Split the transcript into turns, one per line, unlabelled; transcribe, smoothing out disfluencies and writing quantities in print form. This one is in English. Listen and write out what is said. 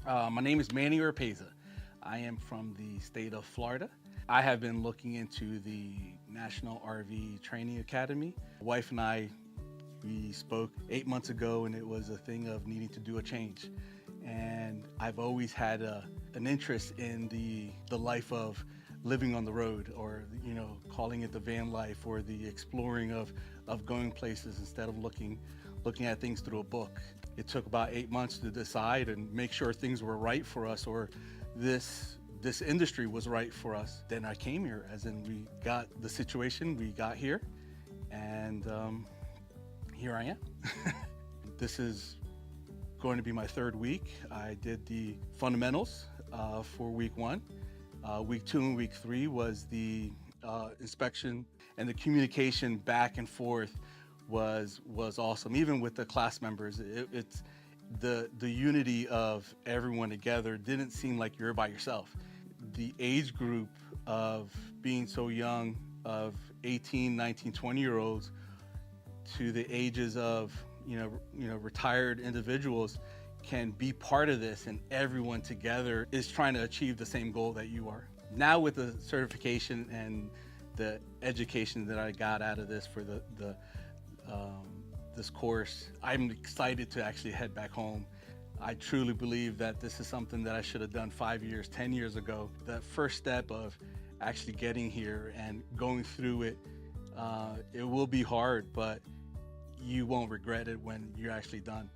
My name is Manny. I am from the state of Florida. I have been looking into the National RV Training Academy. My wife and I, we spoke 8 months ago, and it was a thing of needing to do a change. And I've always had an interest in the life of living on the road, or calling it the van life, or the exploring of going places instead of looking at things through a book. It took about 8 months to decide and make sure things were right for us, or this industry was right for us. Then I came here, as in we got the situation, we got here, and here I am. This is going to be my third week. I did the fundamentals for week 1. Week 2 and week 3 was the inspection, and the communication back and forth was awesome. Even with the class members, it's the unity of everyone together. Didn't seem like you're by yourself. The age group of being so young, of 18, 19, 20-year-olds, to the ages of retired individuals, can be part of this, and everyone together is trying to achieve the same goal that you are. Now with the certification and the education that I got out of this for this course, I'm excited to actually head back home. I truly believe that this is something that I should have done 5 years, 10 years ago. The first step of actually getting here and going through it, it will be hard, but you won't regret it when you're actually done.